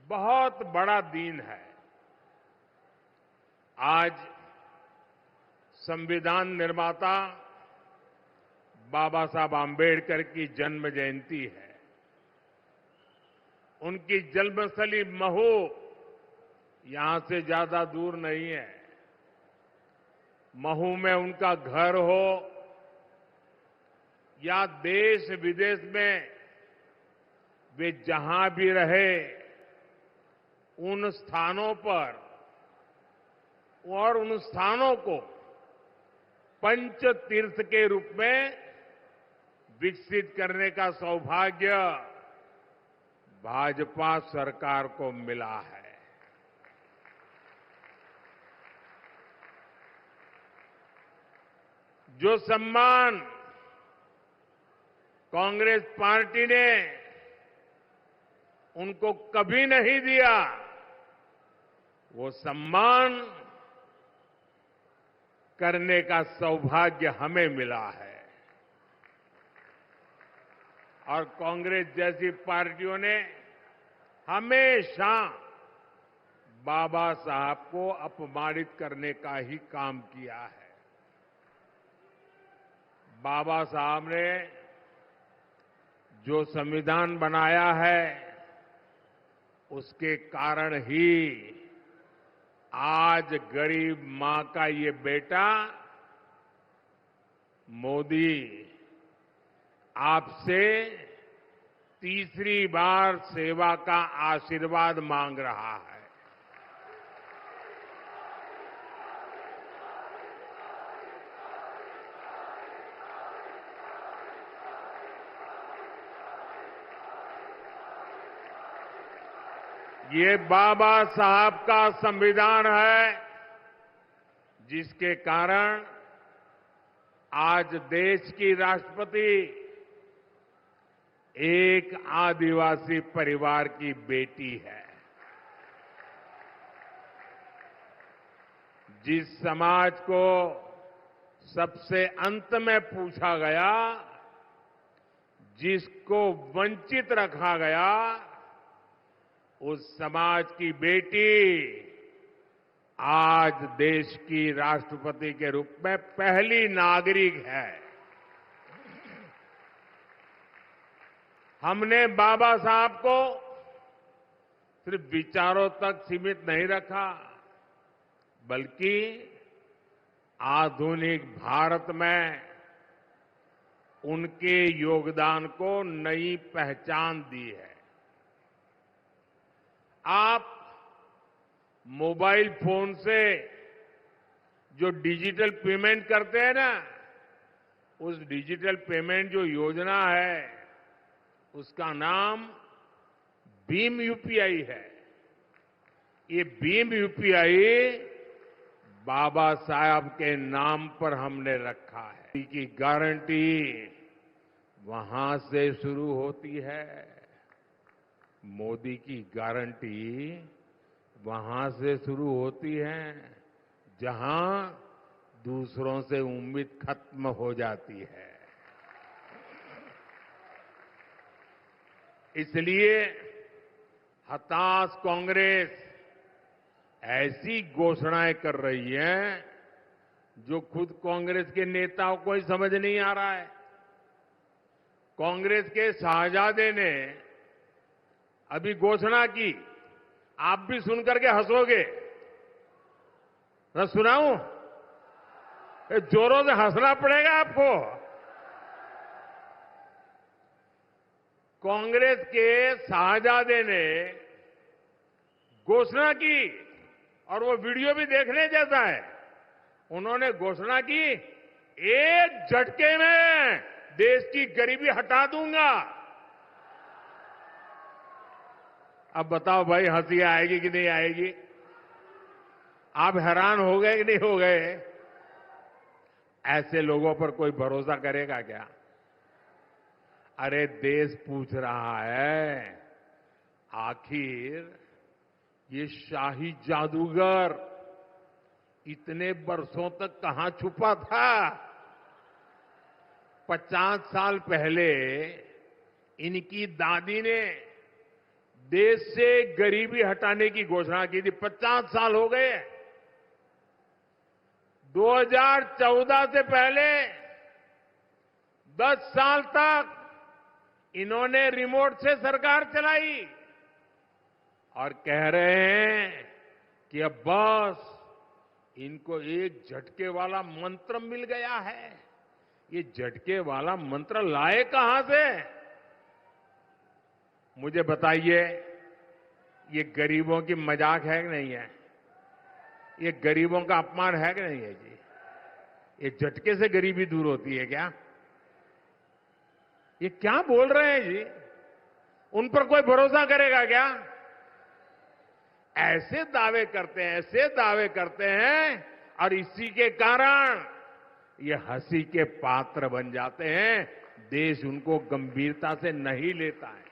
बहुत बड़ा दिन है। आज संविधान निर्माता बाबा साहब आम्बेडकर की जन्म जयंती है। उनकी जन्मस्थली महू यहां से ज्यादा दूर नहीं है। महू में उनका घर हो या देश विदेश में वे जहां भी रहे, उन स्थानों पर और उन स्थानों को पंच तीर्थ के रूप में विकसित करने का सौभाग्य भाजपा सरकार को मिला है। जो सम्मान कांग्रेस पार्टी ने उनको कभी नहीं दिया, वो सम्मान करने का सौभाग्य हमें मिला है। और कांग्रेस जैसी पार्टियों ने हमेशा बाबा साहब को अपमानित करने का ही काम किया है। बाबा साहब ने जो संविधान बनाया है, उसके कारण ही आज गरीब मां का ये बेटा मोदी आपसे तीसरी बार सेवा का आशीर्वाद मांग रहा है। ये बाबा साहब का संविधान है, जिसके कारण आज देश की राष्ट्रपति एक आदिवासी परिवार की बेटी है। जिस समाज को सबसे अंत में पूछा गया, जिसको वंचित रखा गया, उस समाज की बेटी आज देश की राष्ट्रपति के रूप में पहली नागरिक है। हमने बाबा साहब को सिर्फ विचारों तक सीमित नहीं रखा, बल्कि आधुनिक भारत में उनके योगदान को नई पहचान दी है। आप मोबाइल फोन से जो डिजिटल पेमेंट करते हैं ना, उस डिजिटल पेमेंट जो योजना है, उसका नाम भीम यूपीआई है। ये भीम यूपीआई बाबा साहब के नाम पर हमने रखा है। की गारंटी वहां से शुरू होती है। मोदी की गारंटी वहां से शुरू होती है जहां दूसरों से उम्मीद खत्म हो जाती है। इसलिए हताश कांग्रेस ऐसी घोषणाएं कर रही है जो खुद कांग्रेस के नेताओं को ही समझ नहीं आ रहा है। कांग्रेस के शाहजादे ने अभी घोषणा की, आप भी सुनकर के हंसोगे। मैं सुनाऊं? जोरों से हंसना पड़ेगा आपको। कांग्रेस के शाहजादे ने घोषणा की, और वो वीडियो भी देखने जैसा है। उन्होंने घोषणा की, एक झटके में देश की गरीबी हटा दूंगा। अब बताओ भाई, हंसी आएगी कि नहीं आएगी? आप हैरान हो गए कि नहीं हो गए? ऐसे लोगों पर कोई भरोसा करेगा क्या? अरे देश पूछ रहा है, आखिर ये शाही जादूगर इतने वर्षों तक कहां छुपा था? 50 साल पहले इनकी दादी ने देश से गरीबी हटाने की घोषणा की थी। 50 साल हो गए। 2014 से पहले 10 साल तक इन्होंने रिमोट से सरकार चलाई और कह रहे हैं कि अब बस इनको एक झटके वाला मंत्र मिल गया है। ये झटके वाला मंत्र लाए कहां से? मुझे बताइए, ये गरीबों की मजाक है कि नहीं है? ये गरीबों का अपमान है कि नहीं है जी? ये झटके से गरीबी दूर होती है क्या? ये क्या बोल रहे हैं जी? उन पर कोई भरोसा करेगा क्या? ऐसे दावे करते हैं और इसी के कारण ये हंसी के पात्र बन जाते हैं। देश उनको गंभीरता से नहीं लेता है।